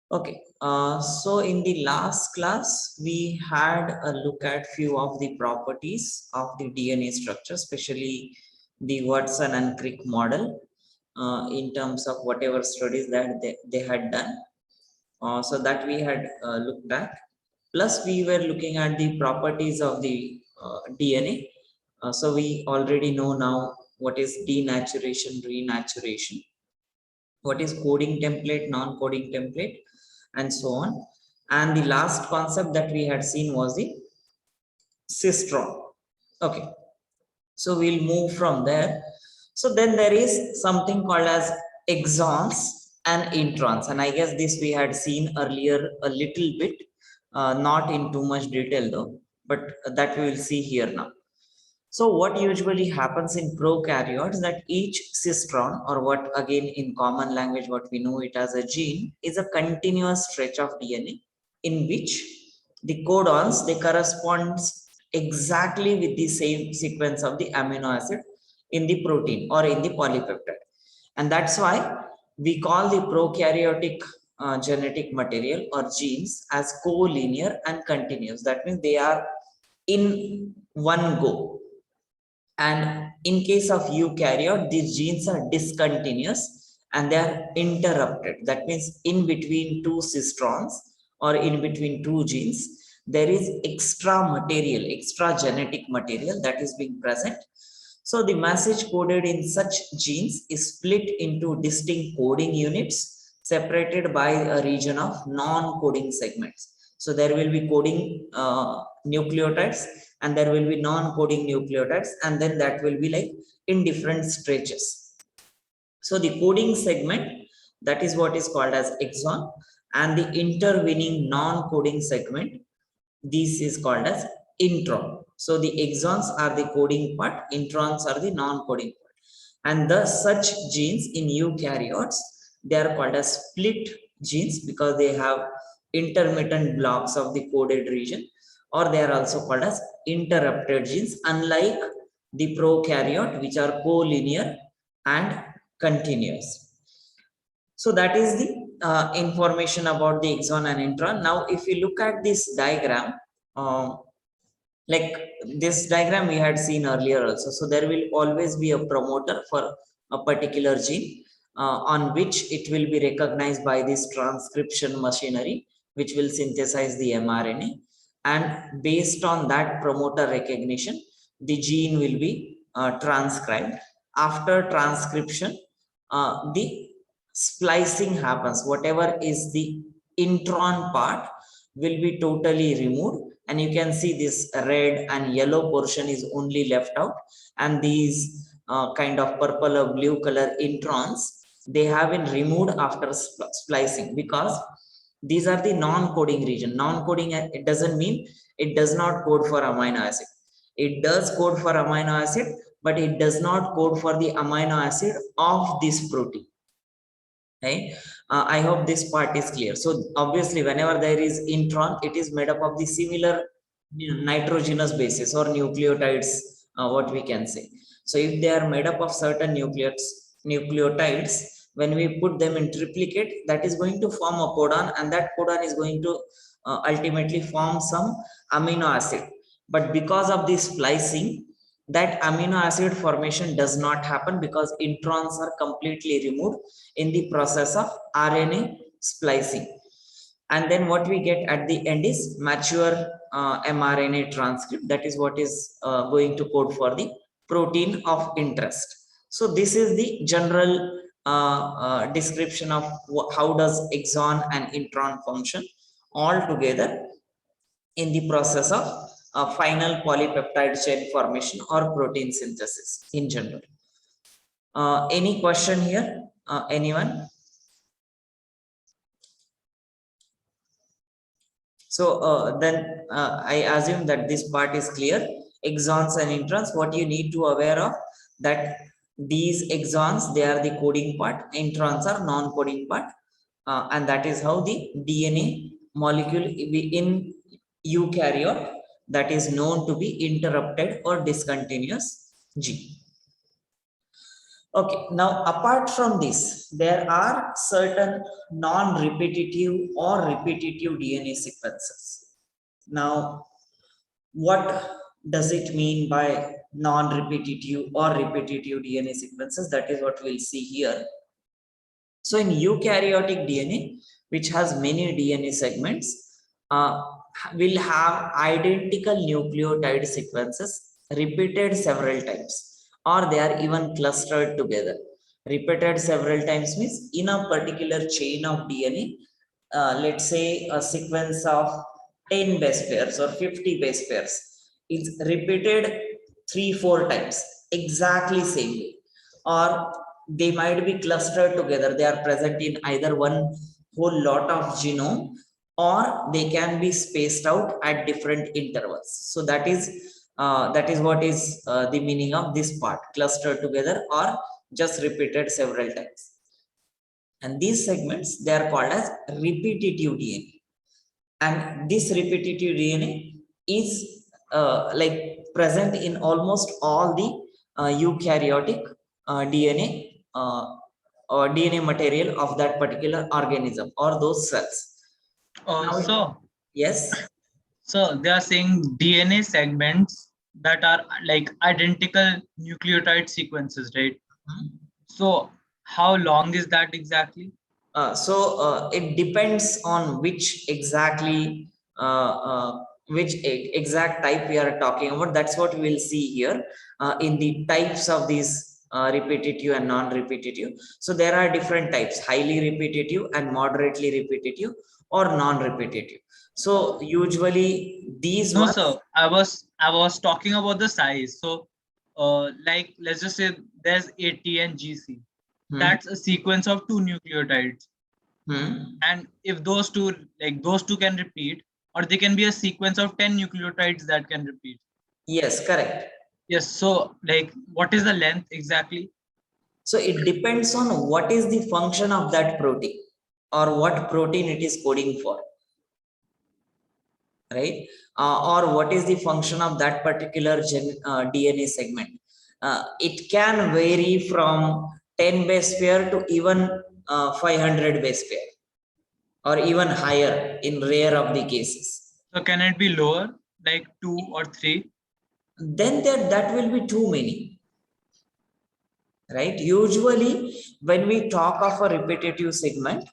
Okay, so in the last class, we had a look at few of the properties of the DNA structure, especially the Watson and Crick model, in terms of whatever studies that they had done. So that we had looked at. Plus, we were looking at the properties of the DNA. So we already know now what is denaturation, renaturation, what is coding template, non-coding template, and so on. And the last concept that we had seen was the cistron. Okay, so we'll move from there. So then there is something called as exons and introns, and I guess this we had seen earlier a little bit, not in too much detail though, but that we will see here now. So what usually happens in prokaryotes, that each cistron, or what again in common language what we know it as a gene, is a continuous stretch of DNA in which the codons, they correspond exactly with the same sequence of the amino acid in the protein or in the polypeptide. And that's why we call the prokaryotic genetic material or genes as collinear and continuous. That means they are in one go. And in case of eukaryote, these genes are discontinuous and they are interrupted. That means in between two cistrons or in between two genes, there is extra material, extra genetic material that is being present. So the message coded in such genes is split into distinct coding units separated by a region of non-coding segments. So there will be coding nucleotides and there will be non-coding nucleotides, and then that will be like in different stretches. So the coding segment, that is what is called as exon, and the intervening non-coding segment, this is called as intron. So the exons are the coding part, introns are the non-coding part. And thus such genes in eukaryotes, they are called as split genes because they have intermittent blocks of the coded region, or they are also called as interrupted genes, unlike the prokaryote, which are collinear and continuous. So that is the information about the exon and intron. Now, if you look at this diagram, like this diagram we had seen earlier also. So there will always be a promoter for a particular gene on which it will be recognized by this transcription machinery, which will synthesize the mRNA. And based on that promoter recognition, the gene will be transcribed. After transcription, the splicing happens. Whatever is the intron part will be totally removed, and you can see this red and yellow portion is only left out, and these kind of purple or blue color introns, they have been removed after splicing because these are the non-coding region. Non-coding, it doesn't mean it does not code for amino acid. It does code for amino acid, but it does not code for the amino acid of this protein. Right? I hope this part is clear. So obviously, whenever there is intron, it is made up of the similar nitrogenous bases or nucleotides, what we can say. So if they are made up of certain nucleotides, when we put them in triplicate, that is going to form a codon, and that codon is going to ultimately form some amino acid. But because of this splicing, that amino acid formation does not happen because introns are completely removed in the process of RNA splicing. And then what we get at the end is mature mRNA transcript. That is what is going to code for the protein of interest. So this is the general description of how does exon and intron function all together in the process of final polypeptide chain formation or protein synthesis in general. Any question here? Anyone? So then I assume that this part is clear. Exons and introns, what you need to aware of, that these exons, they are the coding part, introns are non-coding part, and that is how the DNA molecule in eukaryote, that is known to be interrupted or discontinuous gene. Okay, now apart from this, there are certain non-repetitive or repetitive DNA sequences. Now, what does it mean by non-repetitive or repetitive DNA sequences? That is what we'll see here. So in eukaryotic DNA, which has many DNA segments, will have identical nucleotide sequences repeated several times, or they are even clustered together. Repeated several times means in a particular chain of DNA, let's say a sequence of 10 base pairs or 50 base pairs is repeated 3-4 times, exactly same way, or they might be clustered together. They are present in either one whole lot of genome, or they can be spaced out at different intervals. So that is what is the meaning of this part, clustered together or just repeated several times. And these segments, they are called as repetitive DNA. And this repetitive DNA is like present in almost all the eukaryotic DNA or DNA material of that particular organism or those cells. Now, yes. So they are saying DNA segments that are like identical nucleotide sequences, right? So how long is that exactly? So it depends on which exactly exact type we are talking about. That's what we'll see here in the types of these repetitive and non-repetitive. So there are different types: highly repetitive and moderately repetitive or non-repetitive. So usually these No, ones. sir. I was talking about the size. So like let's just say there's AT and GC. That's a sequence of 2 nucleotides. And if those two can repeat, or they can be a sequence of 10 nucleotides that can repeat. Yes, correct. Yes. So like what is the length exactly? So it depends on what is the function of that protein or what protein it is coding for, right? Or what is the function of that particular DNA segment. It can vary from 10 base pair to even 500 base pair, or even higher in rare of the cases. So can it be lower, like 2 or 3? Then that will be too many, right? Usually when we talk of a repetitive segment,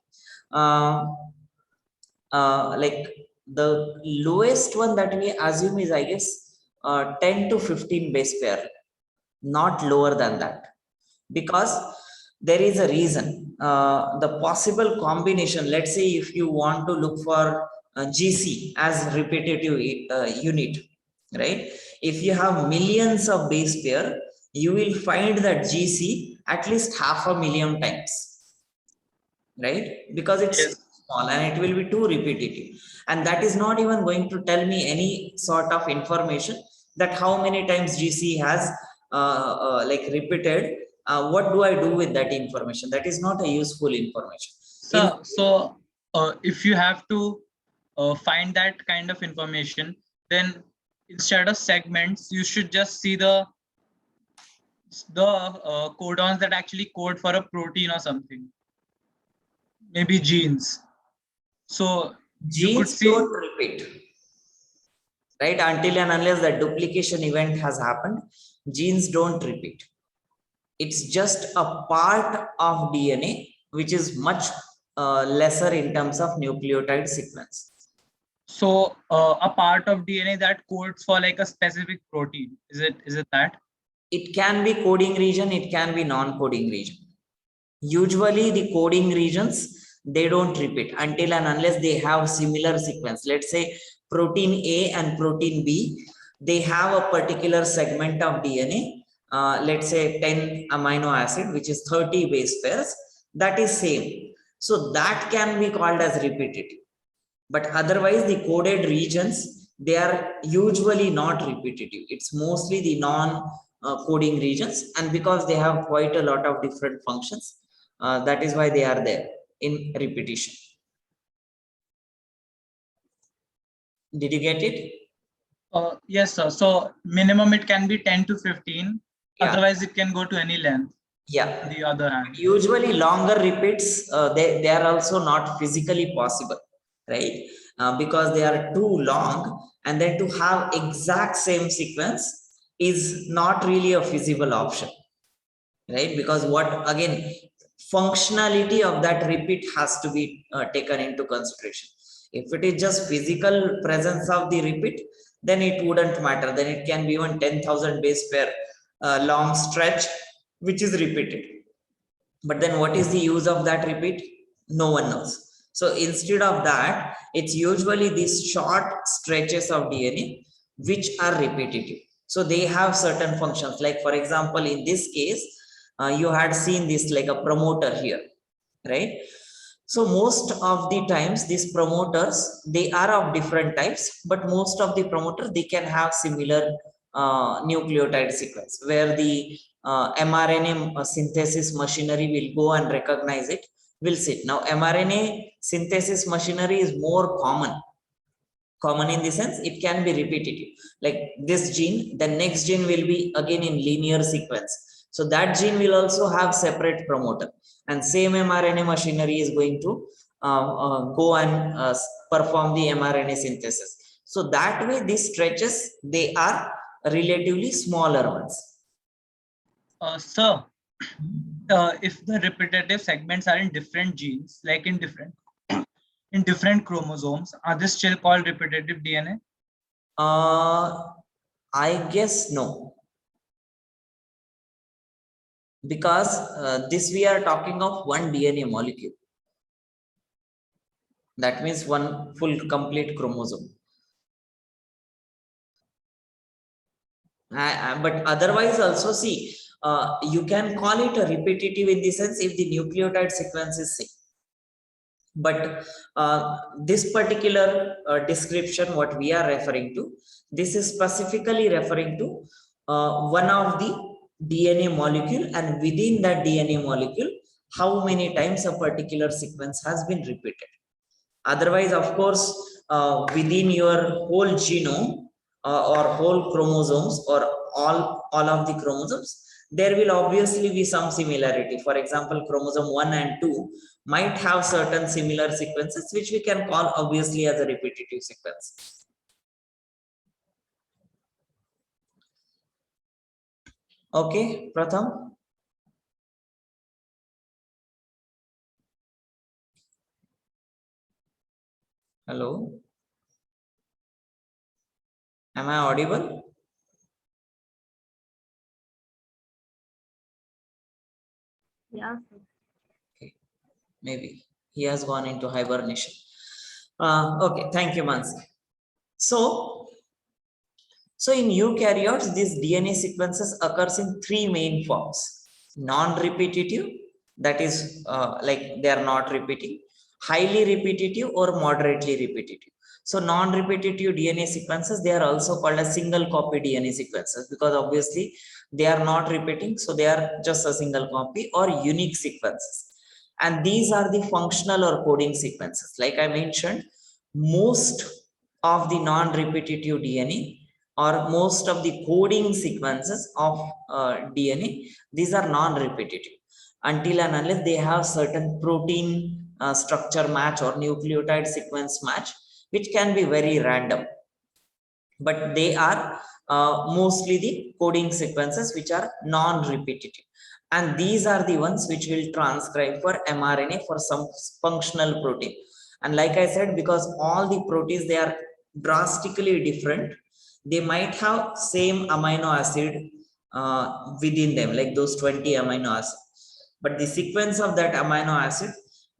like the lowest one that we assume is, I guess, 10 to 15 base pair, not lower than that, because there is a reason. The possible combination, let's say if you want to look for GC as repetitive unit, right? If you have millions of base pair, you will find that GC at least 500,000 times, right? Because it's small and it will be too repetitive, and that is not even going to tell me any sort of information that how many times GC has like repeated. What do I do with that information? That is not a useful information. So if you have to find that kind of information, then instead of segments, you should just see the codons that actually code for a protein or something, maybe genes. So you could Genes see. don't repeat, right? Until and unless the duplication event has happened, genes don't repeat. It's just a part of DNA, which is much lesser in terms of nucleotide sequence. So a part of DNA that codes for like a specific protein, is it that? It can be coding region, it can be non-coding region. Usually the coding regions, they don't repeat until and unless they have similar sequence. Let's say protein A and protein B, they have a particular segment of DNA, let's say 10 amino acid, which is 30 base pairs, that is same. So that can be called as repetitive. But otherwise the coded regions, they are usually not repetitive. It's mostly the non-coding regions, and because they have quite a lot of different functions, that is why they are there in repetition. Did you get it? Yes, sir. So minimum it can be 10 to 15. Yeah. Otherwise, it can go to any length. Yeah. The other hand, usually longer repeats, they are also not physically possible, right? Because they are too long, and then to have exact same sequence is not really a feasible option, right? Because what again, functionality of that repeat has to be taken into consideration. If it is just physical presence of the repeat, then it wouldn't matter. Then it can be even 10,000 base pair long stretch which is repeated. But then what is the use of that repeat? No one knows. So instead of that, it's usually these short stretches of DNA which are repetitive. So they have certain functions. Like for example, in this case, you had seen this like a promoter here, right? So most of the times these promoters, they are of different types, but most of the promoters, they can have similar nucleotide sequence where the mRNA synthesis machinery will go and recognize it, will sit. Now mRNA synthesis machinery is more common in the sense it can be repetitive. Like this gene, the next gene will be again in linear sequence. So that gene will also have separate promoter, and same mRNA machinery is going to go and perform the mRNA synthesis. So that way these stretches, they are relatively smaller ones. Sir, if the repetitive segments are in different genes, like in different chromosomes, are they still called repetitive DNA? I guess no, because this we are talking of one DNA molecule. That means one full complete chromosome. But otherwise also see, you can call it a repetitive in the sense if the nucleotide sequence is same. But this particular description, what we are referring to, this is specifically referring to one of the DNA molecule, and within that DNA molecule, how many times a particular sequence has been repeated. Otherwise, of course, within your whole genome or whole chromosomes or all of the chromosomes, there will obviously be some similarity. For example, chromosome 1 and 2 might have certain similar sequences, which we can call obviously as a repetitive sequence. Okay, Pratham? Hello? Am I audible? Yeah. Okay, maybe he has gone into hibernation. Okay, thank you, Mansi. So in eukaryotes, these DNA sequences occurs in three main forms: non-repetitive, that is like they are not repeating; highly repetitive, or moderately repetitive. So non-repetitive DNA sequences, they are also called as single copy DNA sequences, because obviously they are not repeating, so they are just a single copy or unique sequences. And these are the functional or coding sequences. Like I mentioned, most of the non-repetitive DNA or most of the coding sequences of DNA, these are non-repetitive until and unless they have certain protein structure match or nucleotide sequence match, which can be very random. But they are mostly the coding sequences which are non-repetitive. And these are the ones which will transcribe for mRNA for some functional protein. And like I said, because all the proteins, they are drastically different, they might have same amino acid within them, like those 20 amino acids. But the sequence of that amino acid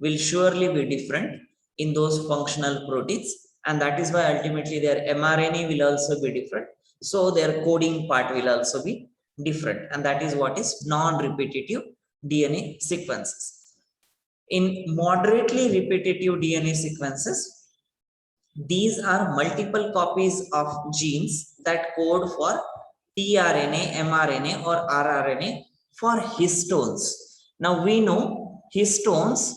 will surely be different in those functional proteins. And that is why ultimately their mRNA will also be different. So their coding part will also be different. And that is what is non-repetitive DNA sequences. In moderately repetitive DNA sequences, these are multiple copies of genes that code for tRNA, mRNA, or rRNA for histones. Now we know histones,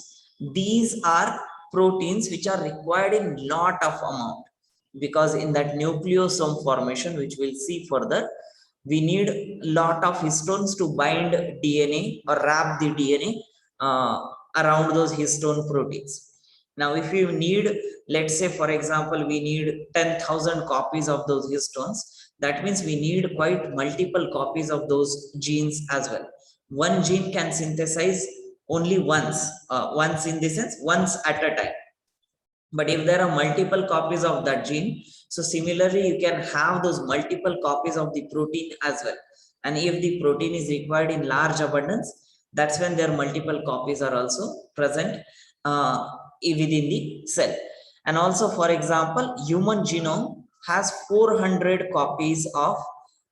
these are proteins which are required in lot of amount, because in that nucleosome formation, which we'll see further, we need a lot of histones to bind DNA or wrap the DNA around those histone proteins. Now, if you need, let's say, for example, we need 10,000 copies of those histones, that means we need quite multiple copies of those genes as well. One gene can synthesize only once in the sense, once at a time. But if there are multiple copies of that gene, so similarly, you can have those multiple copies of the protein as well. And if the protein is required in large abundance, that's when their multiple copies are also present within the cell. And also, for example, human genome has 400 copies of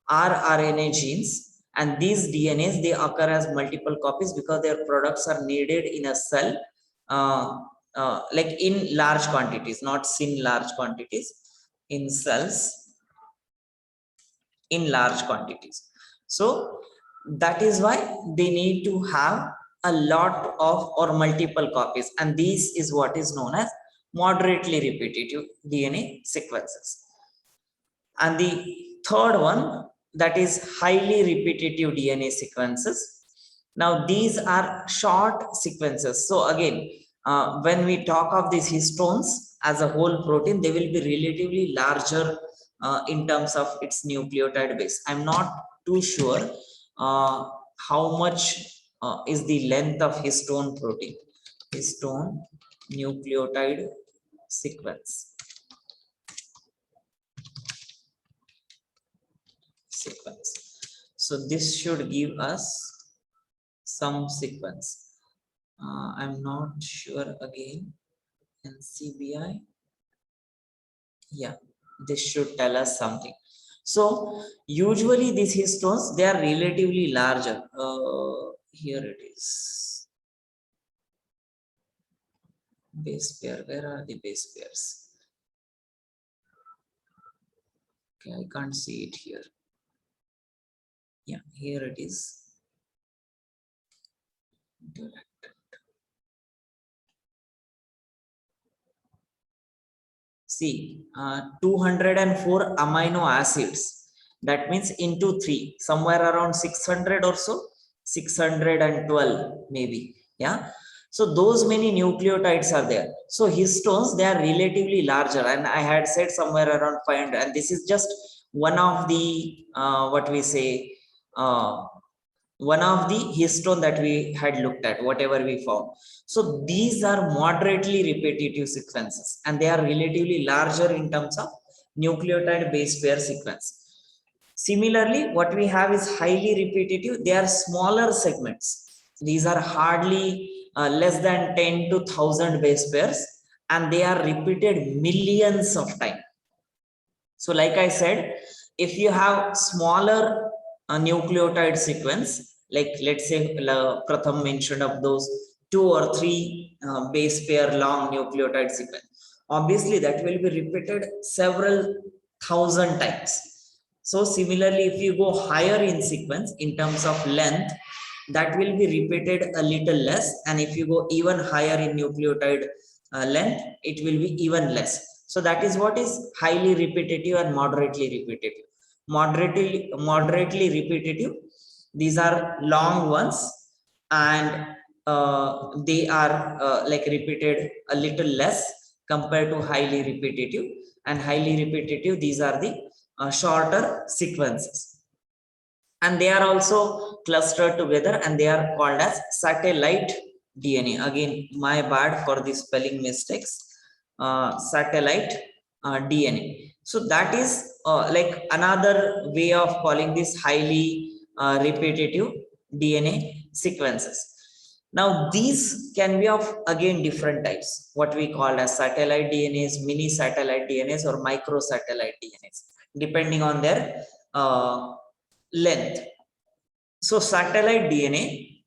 rRNA genes, and these DNAs, they occur as multiple copies because their products are needed in a cell like in large quantities, not in large quantities, in cells in large quantities. So that is why they need to have a lot of or multiple copies, and this is what is known as moderately repetitive DNA sequences. And the third one, that is highly repetitive DNA sequences. Now these are short sequences. So again, when we talk of these histones as a whole protein, they will be relatively larger in terms of its nucleotide base. I'm not too sure how much is the length of histone protein, histone nucleotide sequence. So this should give us some sequence. I'm not sure again. NCBI. Yeah, this should tell us something. So usually these histones, they are relatively larger. Here it is. Base pair. Where are the base pairs? Okay, I can't see it here. Yeah, here it is. See, 204 amino acids. That means into 3, somewhere around 600 or so, 612 maybe. Yeah. So those many nucleotides are there. So histones, they are relatively larger, and I had said somewhere around 500. And this is just one of the what we say. One of the histone that we had looked at, whatever we found. So these are moderately repetitive sequences, and they are relatively larger in terms of nucleotide base pair sequence. Similarly, what we have is highly repetitive. They are smaller segments. These are hardly less than 10 to 1000 base pairs, and they are repeated millions of times. So like I said, if you have smaller nucleotide sequence, like let's say Pratham mentioned of those 2 or 3 base pair long nucleotide sequence, obviously that will be repeated several thousand times. So similarly, if you go higher in sequence in terms of length, that will be repeated a little less, and if you go even higher in nucleotide length, it will be even less. So that is what is highly repetitive and moderately repetitive. Moderately repetitive, these are long ones, and they are like repeated a little less compared to highly repetitive. And highly repetitive, these are the shorter sequences, and they are also clustered together, and they are called as satellite DNA. Again, my bad for the spelling mistakes. Satellite DNA. So that is like another way of calling this highly repetitive DNA sequences. Now these can be of again different types, what we call as satellite DNAs, mini satellite DNAs, or micro satellite DNAs, depending on their length. So satellite DNA,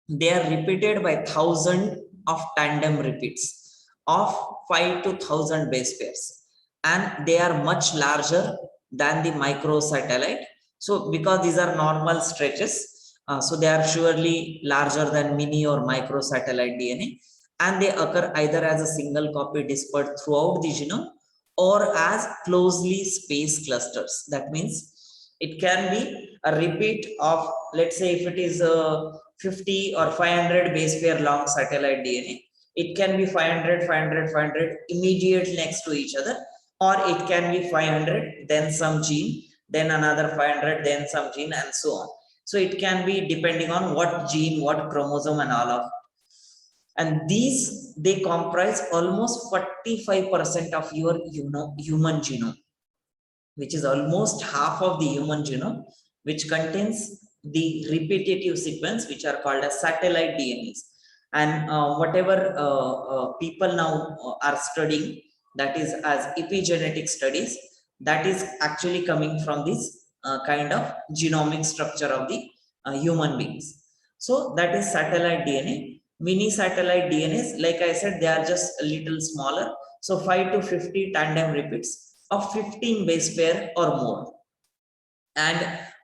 they are repeated by 1000 of tandem repeats of 5 to 1000 base pairs, and they are much larger than the microsatellite. So because these are normal stretches, so they are surely larger than mini or microsatellite DNA, and they occur either as a single copy dispersed throughout the genome or as closely spaced clusters. That means It can be a repeat of, let's say if it is a 50 or 500 base pair long satellite DNA, it can be 500, 500, 500 immediate next to each other, or it can be 500, then some gene, then another 500, then some gene, and so on. So it can be depending on what gene, what chromosome, and all of it. And these, they comprise almost 45% of your human genome, which is almost half of the human genome, which contains the repetitive sequence, which are called as satellite DNAs. And whatever people now are studying, that is as epigenetic studies, that is actually coming from this kind of genomic structure of the human beings. So that is satellite DNA. Mini satellite DNAs, like I said, they are just a little smaller. So 5 to 50 tandem repeats of 15 base pair or more. And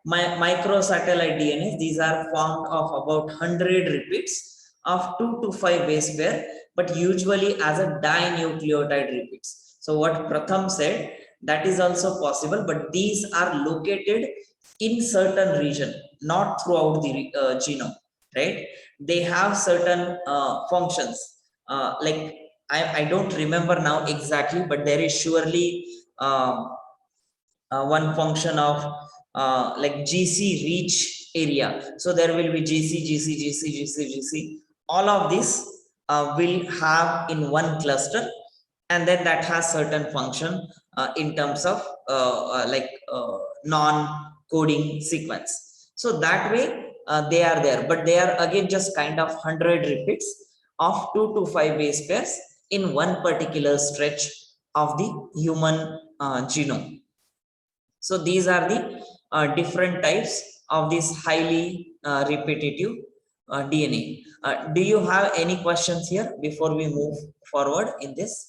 microsatellite DNAs, these are formed of about 100 repeats of 2 to 5 base pair, but usually as a dinucleotide repeats. So what Pratham said, that is also possible, but these are located in certain region, not throughout the genome, right? They have certain functions, like I don't remember now exactly, but there is surely one function of like GC reach area. So there will be GC, GC, GC, GC, GC. All of this will have in one cluster, and then that has certain function in terms of non-coding sequence. So that way they are there, but they are again just kind of 100 repeats of 2 to 5 base pairs in one particular stretch of the human genome. So these are the different types of this highly repetitive DNA. Do you have any questions here before we move forward in this?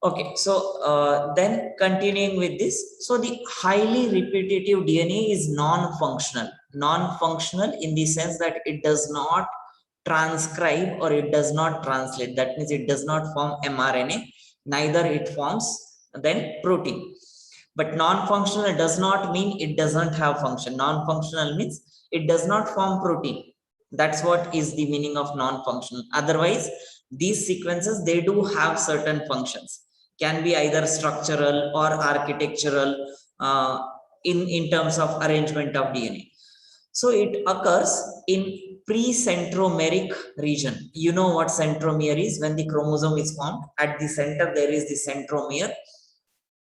Okay, so then continuing with this, so the highly repetitive DNA is non-functional. Non-functional in the sense that it does not transcribe or it does not translate. That means it does not form mRNA, neither it forms then protein. But non-functional does not mean it doesn't have function. Non-functional means it does not form protein. That's what is the meaning of non-functional. Otherwise, these sequences, they do have certain functions, can be either structural or architectural in terms of arrangement of DNA. So it occurs in pre-centromeric region. You know what centromere is? When the chromosome is formed, at the center there is the centromere,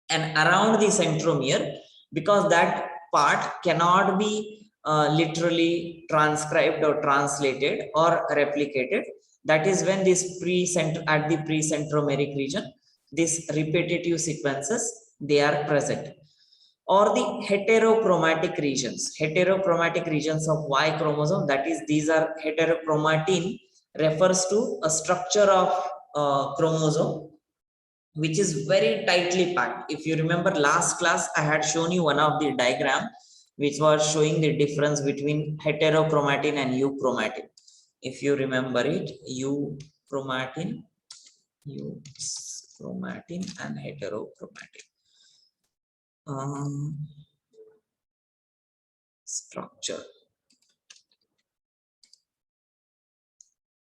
and around the centromere, because that part cannot be literally transcribed or translated or replicated, that is when this at the pre-centromeric region, these repetitive sequences, they are present. Or the heterochromatic regions of Y chromosome, that is, these are heterochromatin, refers to a structure of chromosome which is very tightly packed. If you remember last class, I had shown you one of the diagram which was showing the difference between heterochromatin and euchromatin. If you remember it, euchromatin and heterochromatin. Structure.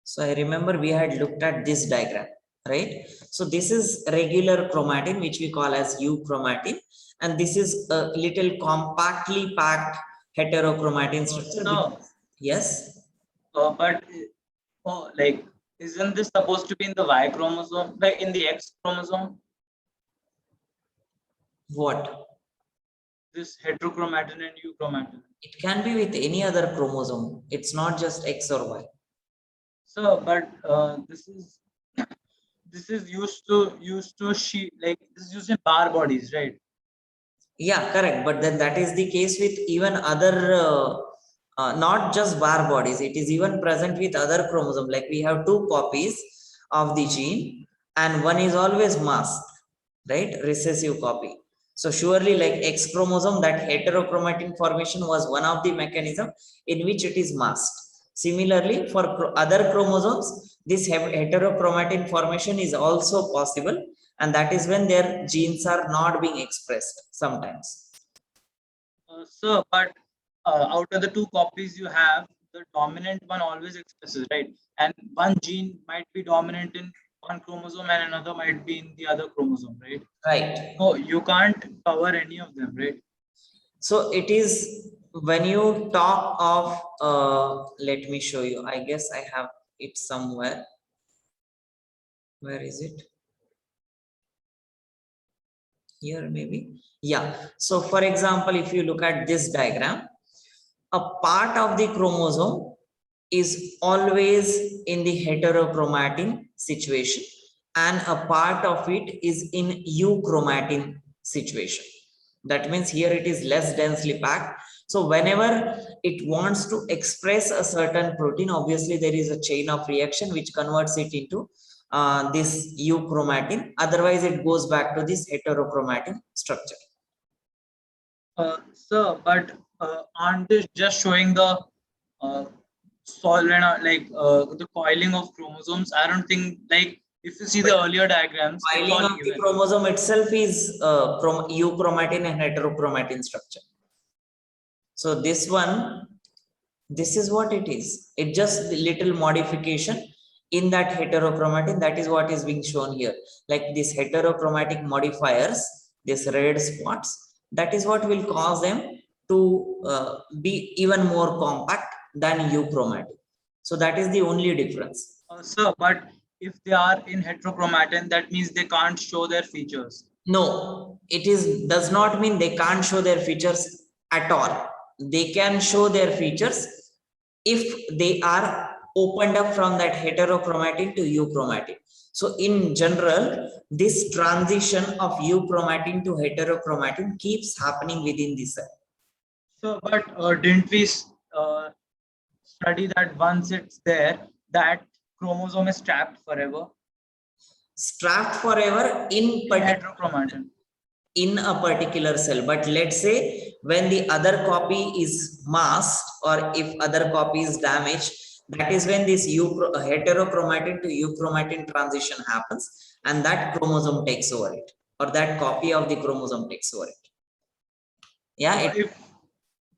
So I remember we had looked at this diagram, right? So this is regular chromatin, which we call as euchromatin, and this is a little compactly packed heterochromatin structure. No. Yes. But like, isn't this supposed to be in the Y chromosome, like in the X chromosome? What? This heterochromatin and euchromatin. It can be with any other chromosome. It's not just X or Y. So, but this is used to like this is used in bar bodies, right? Yeah, correct. But then that is the case with even other, not just bar bodies. It is even present with other chromosomes. Like we have 2 copies of the gene, and one is always masked, right? Recessive copy. So surely, like X chromosome, that heterochromatin formation was one of the mechanism in which it is masked. Similarly, for other chromosomes, this heterochromatin formation is also possible, and that is when their genes are not being expressed sometimes. So, but out of the two copies you have, the dominant one always expresses, right? And one gene might be dominant in one chromosome and another might be in the other chromosome, right? Right. So you can't cover any of them, right? So it is when you talk of, let me show you. I guess I have it somewhere. Where is it? Here maybe. Yeah. So for example, if you look at this diagram, a part of the chromosome is always in the heterochromatin situation and a part of it is in euchromatin situation. That means here it is less densely packed. So whenever it wants to express a certain protein, obviously there is a chain of reaction which converts it into this euchromatin. Otherwise it goes back to this heterochromatin structure. So, but aren't they just showing the solid, like the coiling of chromosomes? I don't think, like, if you see the earlier diagrams, it's all Coiling of the even. chromosome itself is euchromatin and heterochromatin structure. So this one, this is what it is. It just the little modification in that heterochromatin. That is what is being shown here. Like these heterochromatic modifiers, these red spots, that is what will cause them to be even more compact than euchromatin. So that is the only difference. So, but if they are in heterochromatin, that means they can't show their features. No, it is does not mean they can't show their features at all. They can show their features if they are opened up from that heterochromatin to euchromatin. So in general, this transition of euchromatin to heterochromatin keeps happening within the cell. So, but didn't we study that once it's there, that chromosome is trapped forever? Strapped forever in heterochromatin. In a particular cell, but let's say when the other copy is masked or if other copy is damaged, that is when this heterochromatin to euchromatin transition happens and that chromosome takes over it, or that copy of the chromosome takes over it. Yeah.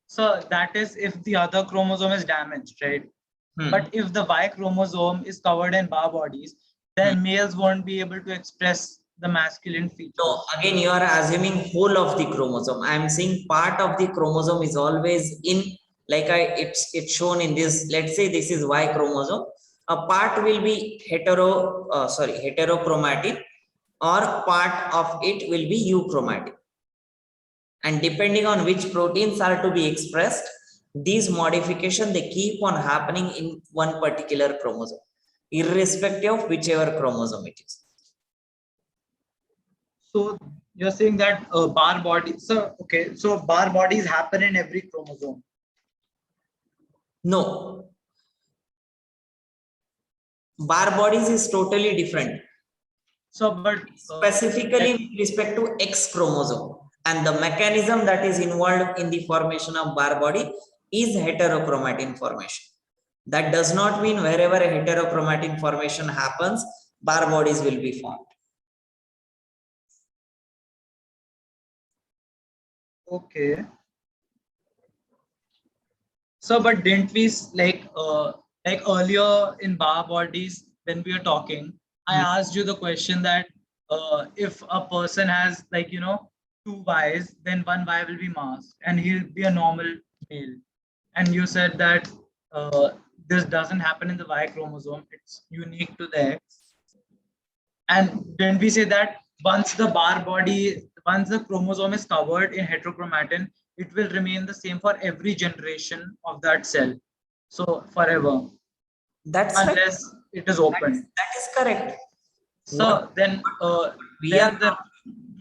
So that is if the other chromosome is damaged, right? But if the Y chromosome is covered in Barr bodies, then males won't be able to express the masculine features. So again, you are assuming whole of the chromosome. I am saying part of the chromosome is always in, like it's shown in this. Let's say this is Y chromosome. A part will be heterochromatic, or part of it will be euchromatic. And depending on which proteins are to be expressed, these modifications, they keep on happening in one particular chromosome, irrespective of whichever chromosome it is. So you're saying that Barr bodies, so okay, so Barr bodies happen in every chromosome? No. Barr bodies is totally different. So, but specifically with respect to X chromosome, and the mechanism that is involved in the formation of Barr body is heterochromatin formation. That does not mean wherever a heterochromatin formation happens, Barr bodies will be formed. Okay. So, but didn't we like earlier in Barr bodies when we were talking, I asked you the question that if a person has two Ys, then one Y will be masked and he'll be a normal male. And you said that this doesn't happen in the Y chromosome; it's unique to the X. And then we say that once the chromosome is covered in heterochromatin, it will remain the same for every generation of that cell. So forever. That's unless right. It is open. That is correct. So then the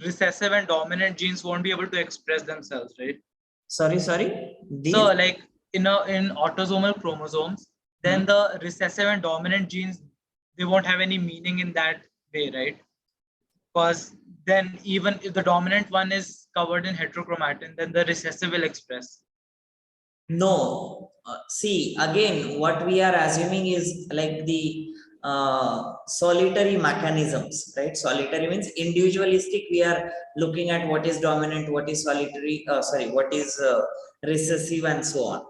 recessive and dominant genes won't be able to express themselves, right? Sorry. So like in autosomal chromosomes, then the recessive and dominant genes, they won't have any meaning in that way, right? Because then even if the dominant one is covered in heterochromatin, then the recessive will express. No, see, again, what we are assuming is like the solitary mechanisms, right? Solitary means individualistic. We are looking at what is dominant, what is solitary, what is recessive, and so on.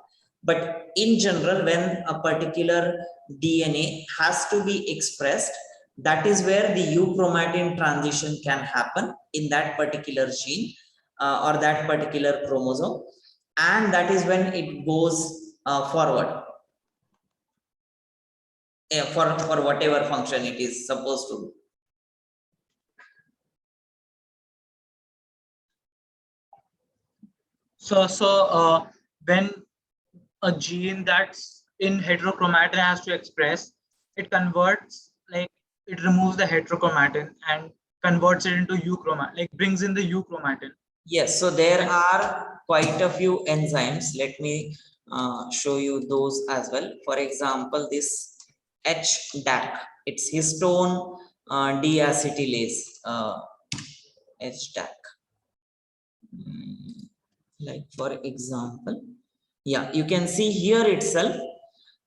But in general, when a particular DNA has to be expressed, that is where the euchromatin transition can happen in that particular gene or that particular chromosome, and that is when it goes forward for whatever function it is supposed to do. So when a gene that's in heterochromatin has to express, it converts, like it removes the heterochromatin and converts it into euchromatin, like brings in the euchromatin. Yes, so there are quite a few enzymes. Let me show you those as well. For example, this HDAC, it's histone deacetylase, HDAC. Like for example, yeah, you can see here itself.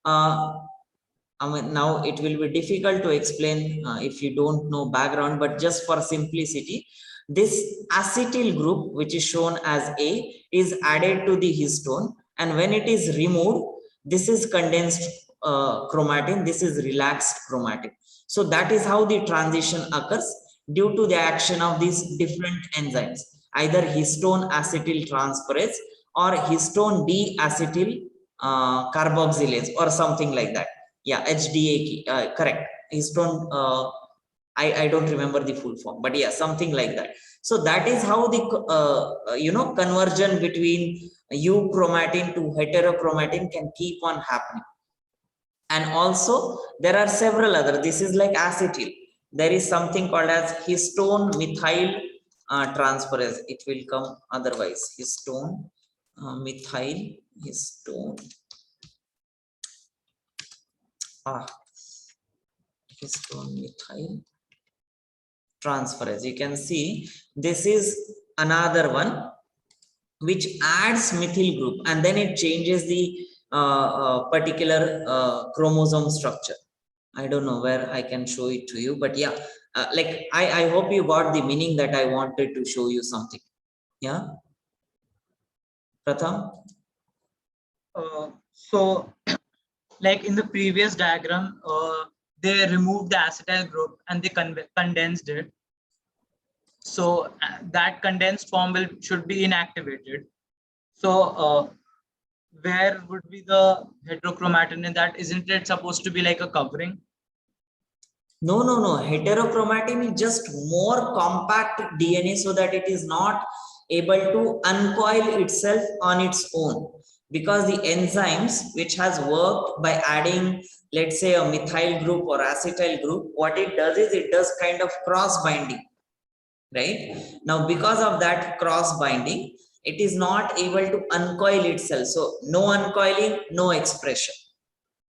I mean, now it will be difficult to explain if you don't know background, but just for simplicity, this acetyl group, which is shown as A, is added to the histone, and when it is removed, this is condensed chromatin, this is relaxed chromatin. So that is how the transition occurs due to the action of these different enzymes, either histone acetyl transferase or histone deacetyl carboxylase or something like that. Yeah, HDA, correct. Histone, I don't remember the full form, but yeah, something like that. So that is how the conversion between euchromatin to heterochromatin can keep on happening. And also there are several other. This is like acetyl. There is something called as histone methyl transferase. It will come otherwise. Histone methyl histone. Histone methyl transferase. You can see this is another one which adds methyl group, and then it changes the particular chromosome structure. I don't know where I can show it to you, but yeah, like I hope you got the meaning that I wanted to show you something. Yeah, Pratham. So like in the previous diagram, they removed the acetyl group and they condensed it. So that condensed form should be inactivated. So where would be the heterochromatin in that? Isn't it supposed to be like a covering? No. Heterochromatin is just more compact DNA so that it is not able to uncoil itself on its own, because the enzymes which has worked by adding, let's say, a methyl group or acetyl group, what it does is it does kind of cross binding, right? Now because of that cross binding, it is not able to uncoil itself. So no uncoiling, no expression.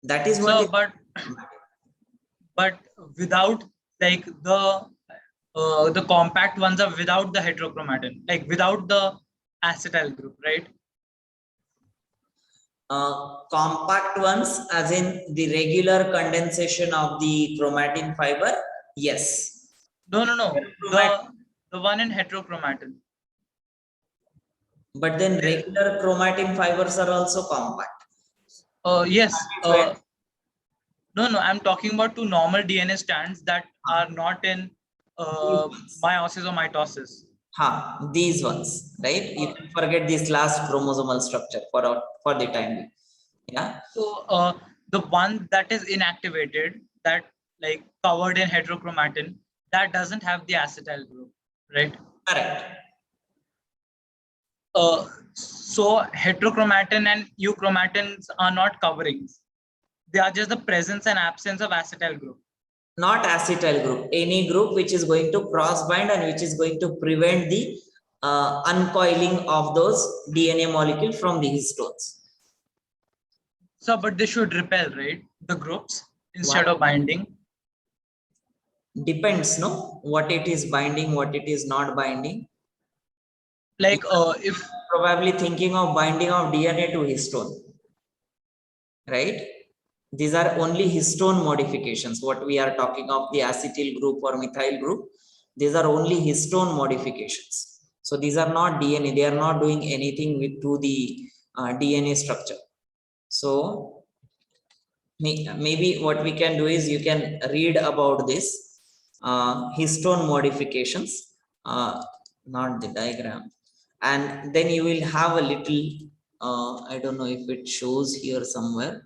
That is what. So, but without, like the compact ones are without the heterochromatin, like without the acetyl group, right? Compact ones, as in the regular condensation of the chromatin fiber, yes. No. The one in heterochromatin. But then regular chromatin fibers are also compact. Yes. No, I'm talking about two normal DNA strands that are not in meiosis or mitosis. These ones, right? You can forget this last chromosomal structure for the time being. Yeah. So the one that is inactivated, that like covered in heterochromatin, that doesn't have the acetyl group, right? Correct. So heterochromatin and euchromatins are not coverings. They are just the presence and absence of acetyl group. Not acetyl group, any group which is going to cross bind and which is going to prevent the uncoiling of those DNA molecule from the histones. So, but they should repel, right? The groups instead of binding. Depends, no? What it is binding, what it is not binding. Like if probably thinking of binding of DNA to histone, right? These are only histone modifications. What we are talking of the acetyl group or methyl group, these are only histone modifications. So these are not DNA. They are not doing anything to the DNA structure. So maybe what we can do is you can read about this histone modifications, not the diagram, and then you will have a little, I don't know if it shows here somewhere.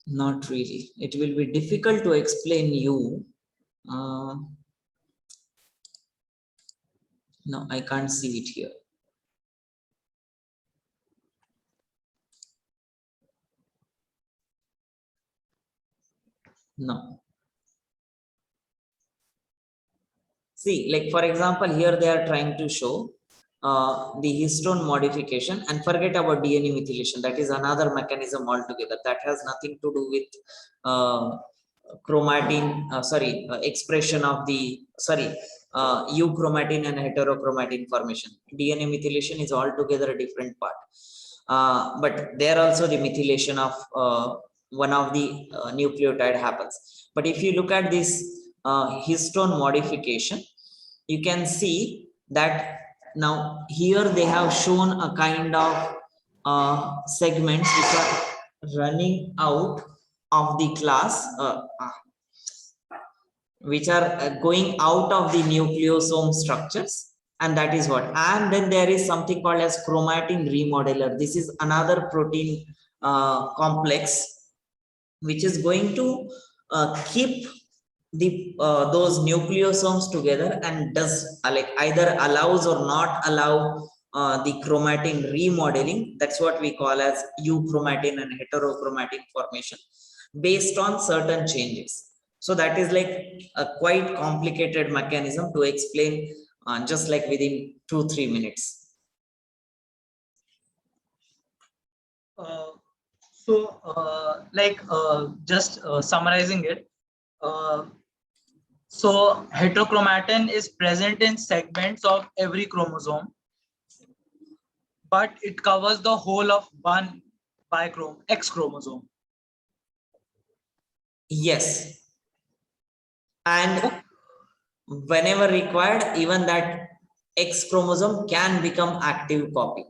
Not really. It will be difficult to explain you. No, I can't see it here. No. See, like for example, here they are trying to show the histone modification, and forget about DNA methylation. That is another mechanism altogether. That has nothing to do with chromatin, expression of the, euchromatin and heterochromatin formation. DNA methylation is altogether a different part. But there also the methylation of one of the nucleotide happens. But if you look at this histone modification, you can see that now here they have shown a kind of segments which are running out of the class, which are going out of the nucleosome structures, and that is what. And then there is something called as chromatin remodeler. This is another protein complex which is going to keep the those nucleosomes together, and does like either allows or not allow the chromatin remodeling. That's what we call as euchromatin and heterochromatin formation based on certain changes. So that is like a quite complicated mechanism to explain just like within 2-3 minutes. Just summarizing it. So heterochromatin is present in segments of every chromosome, but it covers the whole of one X chromosome. Yes. And whenever required, even that X chromosome can become active copy.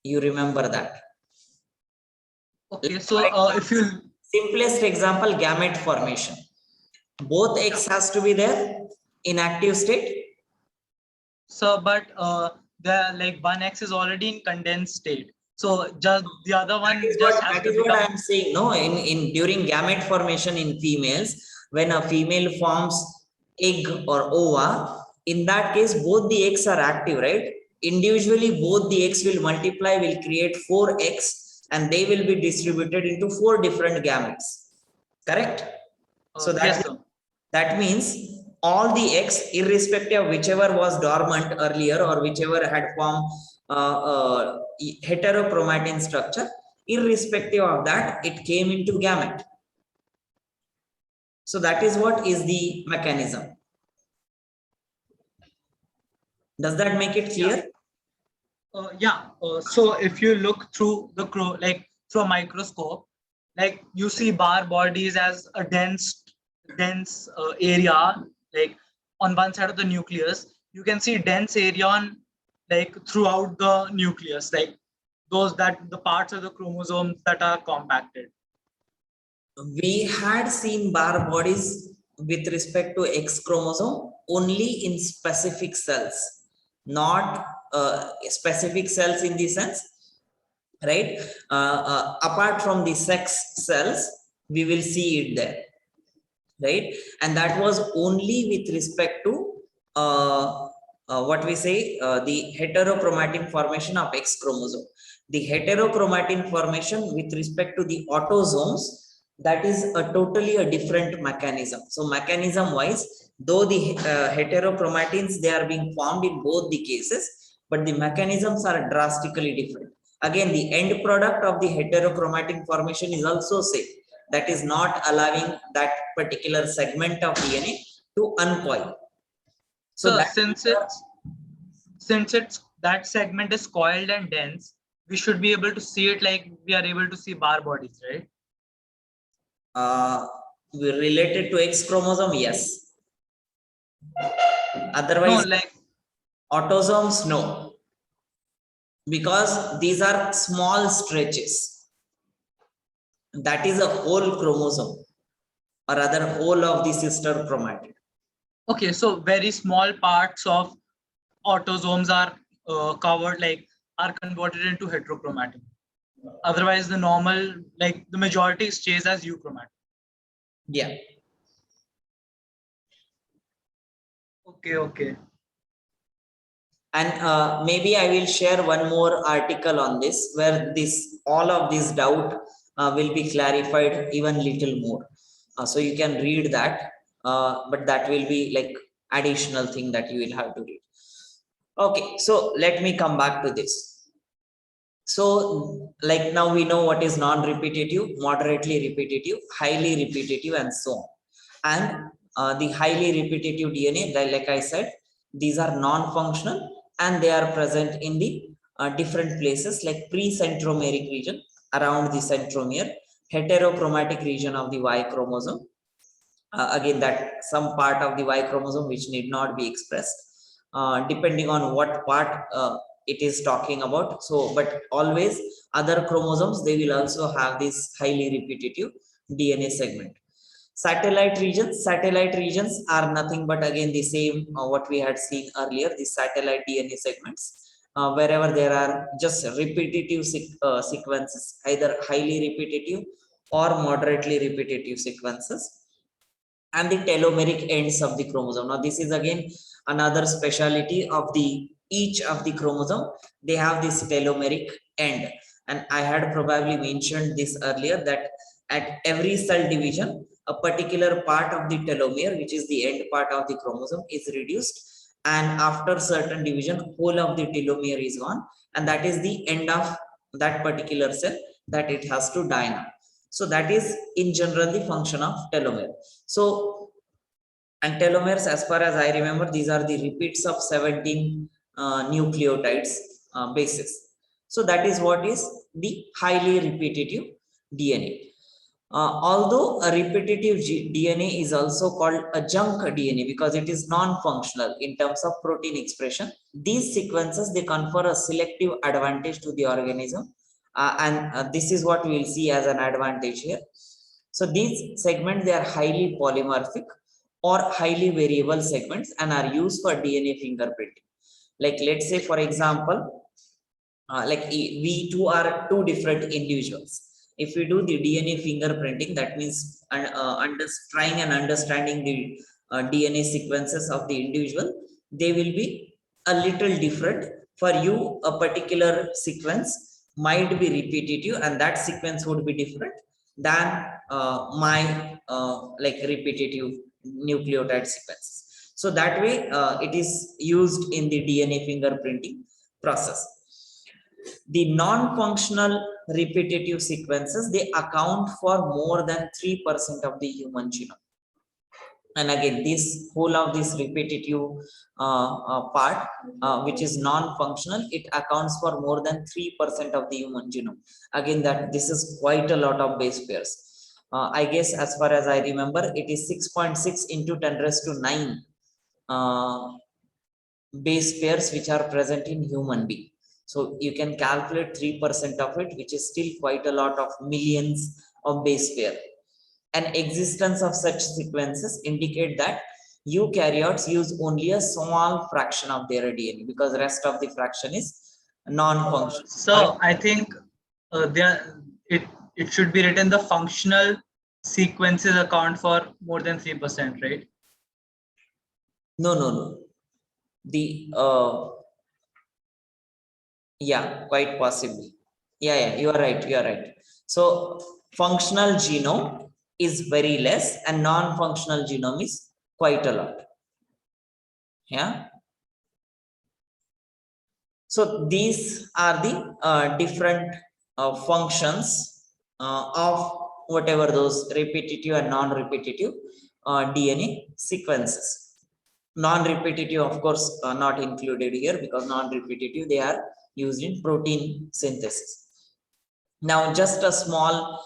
You remember that. Okay, so if you simplest example, gamete formation. Both X has to be there in active state. So, but the like one X is already in condensed state. So just the other one just has to become. What I'm saying. No, in during gamete formation in females, when a female forms egg or ova, in that case both the eggs are active, right? Individually both the eggs will multiply, will create 4 eggs, and they will be distributed into 4 different gametes. Correct? So that means all the eggs, irrespective of whichever was dormant earlier or whichever had formed heterochromatin structure, irrespective of that, it came into gamete. So that is what is the mechanism. Does that make it clear? So if you look through the through a microscope, like you see Barr bodies as a dense area, like on one side of the nucleus. You can see dense area on like throughout the nucleus, like the parts of the chromosomes that are compacted. We had seen Barr bodies with respect to X chromosome only in specific cells, not specific cells in the sense, right? Apart from the sex cells, we will see it there, right? And that was only with respect to what we say, the heterochromatin formation of X chromosome. The heterochromatin formation with respect to the autosomes, that is totally a different mechanism. So mechanism wise, though the heterochromatins, they are being formed in both the cases, but the mechanisms are drastically different. Again, the end product of the heterochromatin formation is also same. That is not allowing that particular segment of DNA to uncoil. So since that segment is coiled and dense, we should be able to see it like we are able to see bar bodies, right? Related to X chromosome, yes. Otherwise, no, like autosomes, no. Because these are small stretches. That is a whole chromosome, or rather whole of the sister chromatid. Okay, so very small parts of autosomes are covered, like are converted into heterochromatin. Otherwise, the normal, like the majority stays as euchromatin. Yeah. Okay. And maybe I will share one more article on this, where all of this doubt will be clarified even little more. So you can read that, but that will be like additional thing that you will have to read. Okay, so let me come back to this. So like now we know what is non-repetitive, moderately repetitive, highly repetitive, and so on. And the highly repetitive DNA, like I said, these are non-functional and they are present in the different places like pre-centromeric region around the centromere, heterochromatic region of the Y chromosome. Again, that some part of the Y chromosome which need not be expressed, depending on what part it is talking about. So, but always other chromosomes, they will also have this highly repetitive DNA segment. Satellite regions are nothing but again the same what we had seen earlier, the satellite DNA segments. Wherever there are just repetitive sequences, either highly repetitive or moderately repetitive sequences, and the telomeric ends of the chromosome. Now this is again another speciality of each of the chromosome. They have this telomeric end, and I had probably mentioned this earlier, that at every cell division a particular part of the telomere, which is the end part of the chromosome, is reduced, and after certain division whole of the telomere is gone, and that is the end of that particular cell that it has to die now. So that is in general the function of telomere. So, and telomeres, as far as I remember, these are the repeats of 17 nucleotides bases. So that is what is the highly repetitive DNA. Although a repetitive DNA is also called a junk DNA because it is non-functional in terms of protein expression, these sequences, they confer a selective advantage to the organism, and this is what we will see as an advantage here. So these segments, they are highly polymorphic or highly variable segments and are used for DNA fingerprinting. Like let's say, for example, like we two are two different individuals. If we do the DNA fingerprinting, that means trying and understanding the DNA sequences of the individual, they will be a little different. For you, a particular sequence might be repetitive, and that sequence would be different than my like repetitive nucleotide sequences. So that way, it is used in the DNA fingerprinting process. The non-functional repetitive sequences, they account for more than 3% of the human genome. And again, this whole of this repetitive part, which is non-functional, it accounts for more than 3% of the human genome. Again, that this is quite a lot of base pairs. I guess as far as I remember, it is 6.6 into 10 raised to 9 base pairs which are present in human being. So you can calculate 3% of it, which is still quite a lot of millions of base pair. And existence of such sequences indicate that eukaryotes use only a small fraction of their DNA, because the rest of the fraction is non-functional. So I think it should be written the functional sequences account for more than 3%, right? No. The yeah, quite possibly. Yeah, you are right. So functional genome is very less and non-functional genome is quite a lot. Yeah. So these are the different functions of whatever those repetitive and non-repetitive DNA sequences. Non-repetitive, of course, not included here, because non-repetitive, they are used in protein synthesis. Now, just a small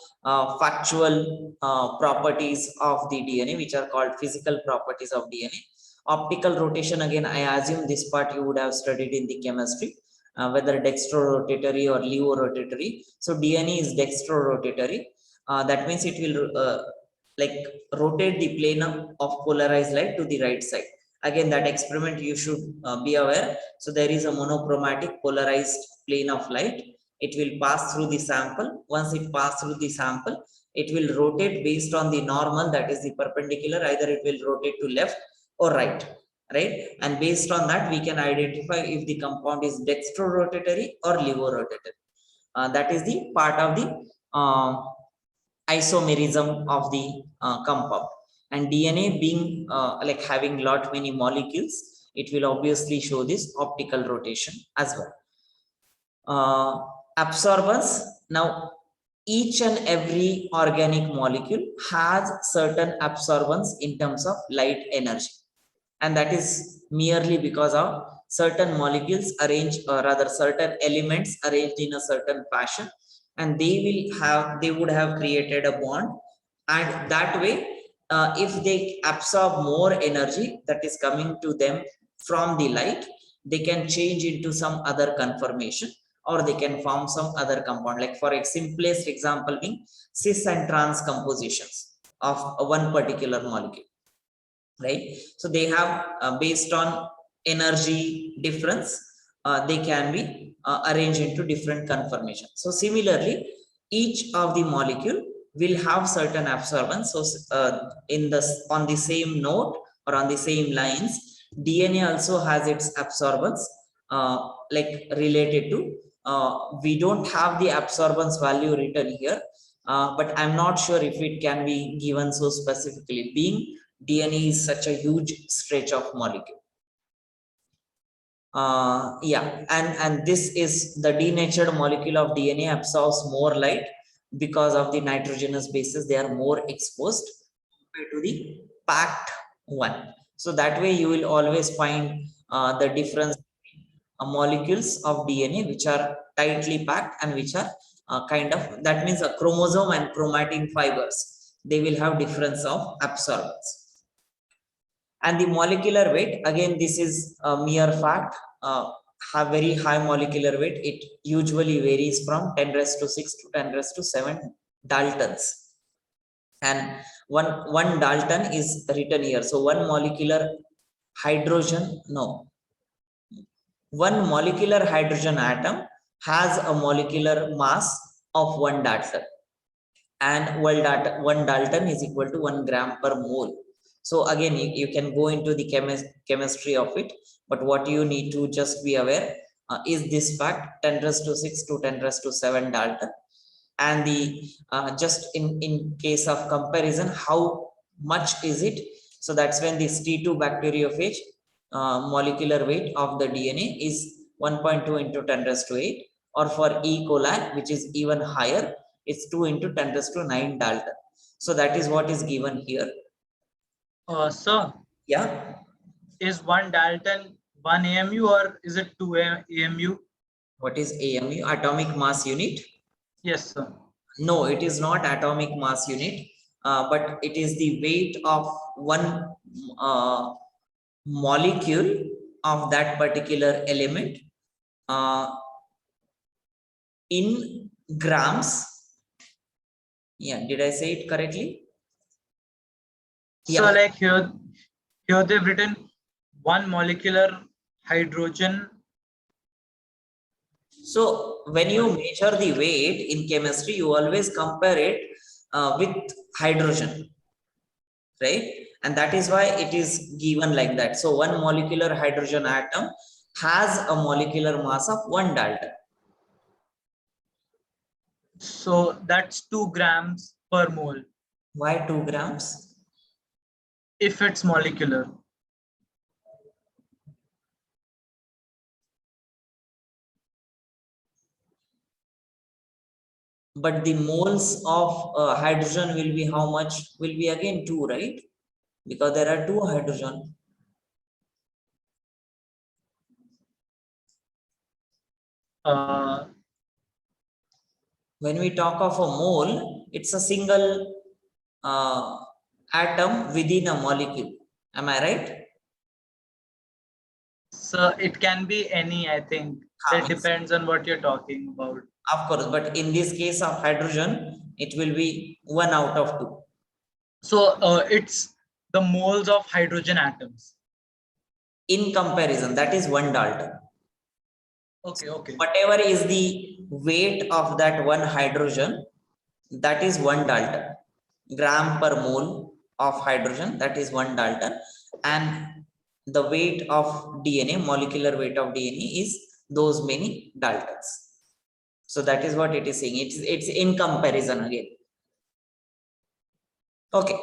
factual properties of the DNA, which are called physical properties of DNA. Optical rotation, again, I assume this part you would have studied in the chemistry, whether dextrorotatory or levorotatory. So DNA is dextrorotatory. That means it will like rotate the plane of polarized light to the right side. Again, that experiment you should be aware. So there is a monochromatic polarized plane of light. It will pass through the sample. Once it passes through the sample, it will rotate based on the normal, that is the perpendicular. Either it will rotate to left or right, and based on that we can identify if the compound is dextrorotatory or levorotatory. That is the part of the isomerism of the compound. And DNA being like having lot many molecules, it will obviously show this optical rotation as well. Absorbance. Now, each and every organic molecule has certain absorbance in terms of light energy, and that is merely because of certain molecules arranged, or rather certain elements arranged in a certain fashion, and they would have created a bond, and that way if they absorb more energy that is coming to them from the light, they can change into some other conformation, or they can form some other compound. Like for a simplest example being cis and trans compositions of one particular molecule, right? So they have based on energy difference, they can be arranged into different conformations. So similarly, each of the molecule will have certain absorbance. So on the same note or on the same lines, DNA also has its absorbance like related to we don't have the absorbance value written here, but I'm not sure if it can be given so specifically, being DNA is such a huge stretch of molecule. Yeah, and this is the denatured molecule of DNA absorbs more light because of the nitrogenous bases. They are more exposed compared to the packed one. So that way you will always find the difference molecules of DNA which are tightly packed and which are kind of, that means a chromosome and chromatin fibers, they will have difference of absorbance. And the molecular weight, again, this is a mere fact, have very high molecular weight. It usually varies from 10 raised to 6 to 10 raised to 7 Daltons. And one Dalton is written here. So one molecular hydrogen, no, one molecular hydrogen atom has a molecular mass of 1 Dalton, and 1 Dalton is equal to 1 gram per mole. So again, you can go into the chemistry of it, but what you need to just be aware is this fact, 10 raised to 6 to 10 raised to 7 Dalton. And the just in case of comparison, how much is it? So that's when this T2 bacteriophage molecular weight of the DNA is 1.2 into 10 raised to 8, or for E. coli, which is even higher, it's 2 into 10 raised to 9 Dalton. So that is what is given here. Sir, yeah, is 1 Dalton 1 AMU or is it 2 AMU? What is AMU? Atomic mass unit? Yes, sir. No, it is not atomic mass unit, but it is the weight of one molecule of that particular element in grams. Yeah, did I say it correctly? So like here they've written 1 molecular hydrogen. So when you measure the weight in chemistry, you always compare it with hydrogen, right? And that is why it is given like that. So 1 molecular hydrogen atom has a molecular mass of 1 Dalton. So that's 2 grams per mole. Why 2 grams? If it's molecular. But the moles of hydrogen will be how much? Will be again 2, right? Because there are 2 hydrogen. When we talk of a mole, it's a single atom within a molecule. Am I right? So it can be any, I think. It depends on what you're talking about. Of course, but in this case of hydrogen, it will be 1 out of 2. So it's the moles of hydrogen atoms. In comparison, that is 1 Dalton. Okay, okay. Whatever is the weight of that one hydrogen, that is 1 Dalton. Gram per mole of hydrogen, that is 1 Dalton. And the weight of DNA, molecular weight of DNA is those many Daltons. So that is what it is saying. It's in comparison again. Okay,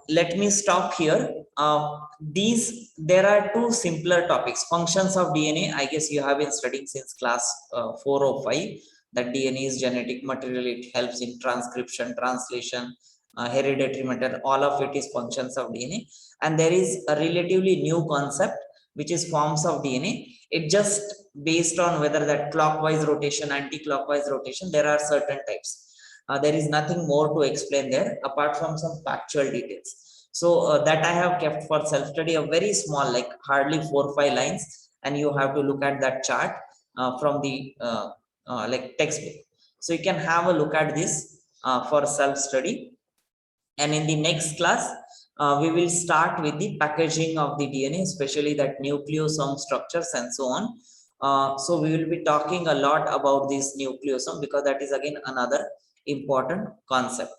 let me stop here. There are two simpler topics. Functions of DNA, I guess you have been studying since class 4 or 5, that DNA is genetic material. It helps in transcription, translation, hereditary matter. All of it is functions of DNA. And there is a relatively new concept, which is forms of DNA. It just based on whether that clockwise rotation, anti-clockwise rotation, there are certain types. There is nothing more to explain there apart from some factual details. So that I have kept for self-study, a very small, like hardly 4 or 5 lines, and you have to look at that chart from the like textbook. So you can have a look at this for self-study. And in the next class, we will start with the packaging of the DNA, especially that nucleosome structures and so on. So we will be talking a lot about this nucleosome, because that is again another important concept.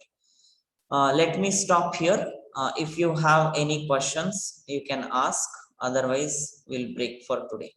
Let me stop here. If you have any questions, you can ask. Otherwise, we'll break for today.